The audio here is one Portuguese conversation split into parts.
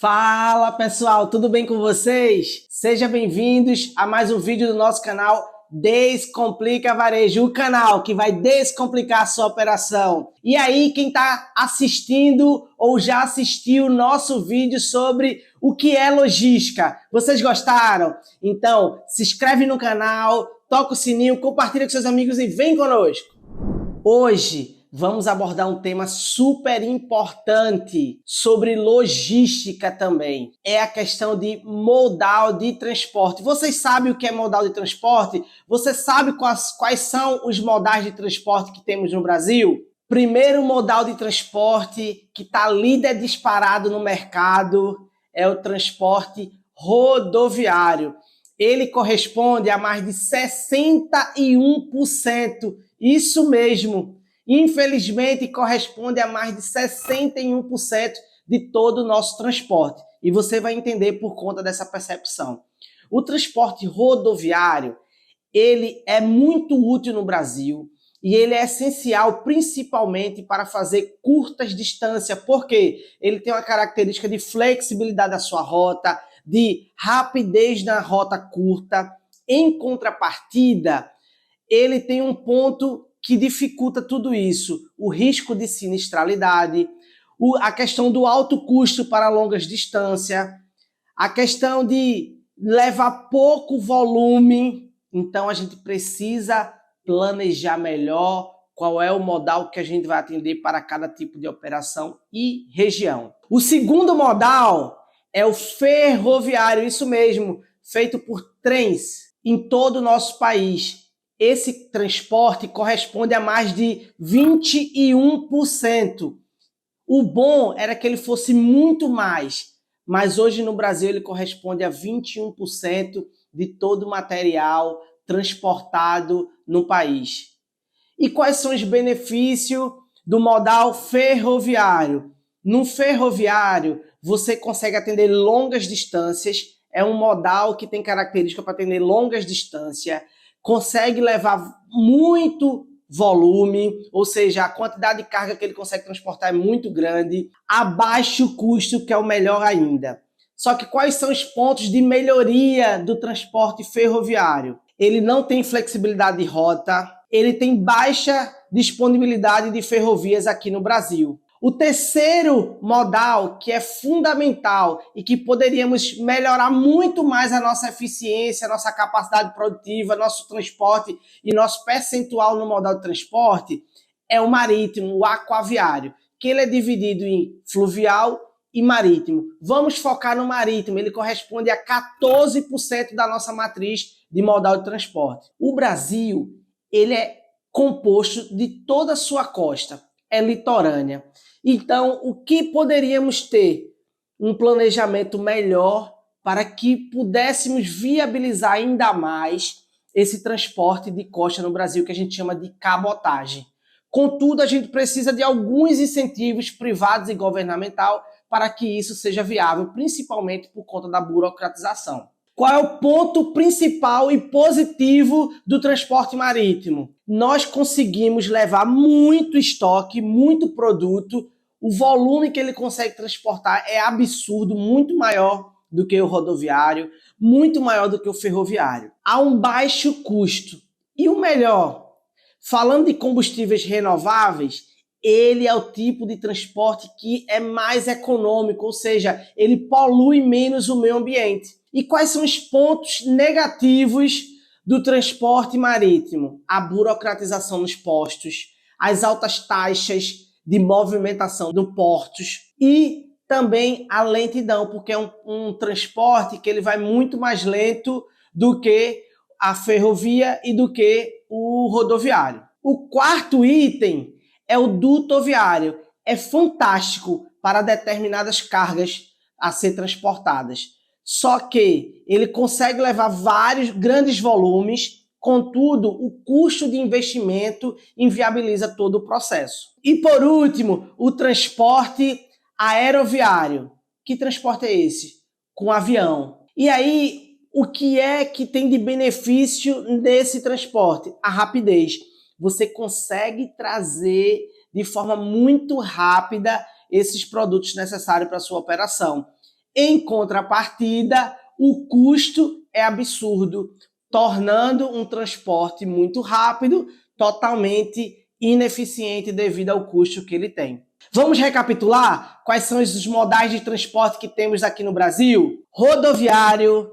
Fala pessoal, tudo bem com vocês? Sejam bem-vindos a mais um vídeo do nosso canal Descomplica Varejo, o canal que vai descomplicar a sua operação. E aí, quem está assistindo ou já assistiu o nosso vídeo sobre o que é logística, vocês gostaram? Então, se inscreve no canal, toca o sininho, compartilha com seus amigos e vem conosco. Hoje vamos abordar um tema super importante sobre logística também. É a questão de modal de transporte. Vocês sabem o que é modal de transporte? Você sabe quais são os modais de transporte que temos no Brasil? Primeiro modal de transporte que está líder disparado no mercado é o transporte rodoviário. Ele corresponde a mais de 61%. Isso mesmo. Infelizmente, corresponde a mais de 61% de todo o nosso transporte. E você vai entender por conta dessa percepção. O transporte rodoviário, ele é muito útil no Brasil e ele é essencial principalmente para fazer curtas distâncias, porque ele tem uma característica de flexibilidade da sua rota, de rapidez na rota curta. Em contrapartida, ele tem um ponto que dificulta tudo isso, o risco de sinistralidade, a questão do alto custo para longas distâncias, a questão de levar pouco volume. Então a gente precisa planejar melhor qual é o modal que a gente vai atender para cada tipo de operação e região. O segundo modal é o ferroviário, isso mesmo, feito por trens em todo o nosso país. Esse transporte corresponde a mais de 21%. O bom era que ele fosse muito mais, mas hoje no Brasil ele corresponde a 21% de todo o material transportado no país. E quais são os benefícios do modal ferroviário? No ferroviário, você consegue atender longas distâncias, é um modal que tem característica para atender longas distâncias, consegue levar muito volume, ou seja, a quantidade de carga que ele consegue transportar é muito grande, a baixo custo, que é o melhor ainda. Só que quais são os pontos de melhoria do transporte ferroviário? Ele não tem flexibilidade de rota, ele tem baixa disponibilidade de ferrovias aqui no Brasil. O terceiro modal, que é fundamental e que poderíamos melhorar muito mais a nossa eficiência, a nossa capacidade produtiva, nosso transporte e nosso percentual no modal de transporte, é o marítimo, o aquaviário, que ele é dividido em fluvial e marítimo. Vamos focar no marítimo, ele corresponde a 14% da nossa matriz de modal de transporte. O Brasil, ele é composto de toda a sua costa, é litorânea. Então, o que poderíamos ter? Um planejamento melhor para que pudéssemos viabilizar ainda mais esse transporte de costa no Brasil, que a gente chama de cabotagem. Contudo, a gente precisa de alguns incentivos privados e governamental para que isso seja viável, principalmente por conta da burocratização. Qual é o ponto principal e positivo do transporte marítimo? Nós conseguimos levar muito estoque, muito produto. O volume que ele consegue transportar é absurdo, muito maior do que o rodoviário, muito maior do que o ferroviário. Há um baixo custo. E o melhor, falando de combustíveis renováveis, ele é o tipo de transporte que é mais econômico, ou seja, ele polui menos o meio ambiente. E quais são os pontos negativos do transporte marítimo? A burocratização nos postos, as altas taxas de movimentação nos portos e também a lentidão, porque é um transporte que ele vai muito mais lento do que a ferrovia e do que o rodoviário. O quarto item é o dutoviário. É fantástico para determinadas cargas a ser transportadas. Só que ele consegue levar vários grandes volumes, contudo, o custo de investimento inviabiliza todo o processo. E por último, o transporte aeroviário. Que transporte é esse? Com avião. E aí, o que é que tem de benefício nesse transporte? A rapidez. Você consegue trazer de forma muito rápida esses produtos necessários para a sua operação. Em contrapartida, o custo é absurdo, tornando um transporte muito rápido totalmente ineficiente devido ao custo que ele tem. Vamos recapitular quais são os modais de transporte que temos aqui no Brasil? Rodoviário,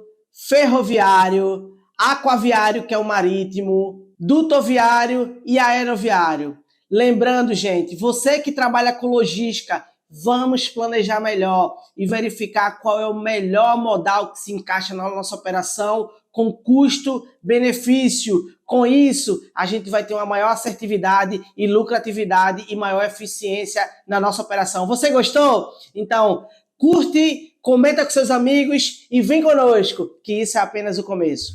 ferroviário, aquaviário, que é o marítimo, dutoviário e aeroviário. Lembrando, gente, você que trabalha com logística, vamos planejar melhor e verificar qual é o melhor modal que se encaixa na nossa operação com custo-benefício. Com isso, a gente vai ter uma maior assertividade e lucratividade e maior eficiência na nossa operação. Você gostou? Então, curte, comenta com seus amigos e vem conosco, que isso é apenas o começo.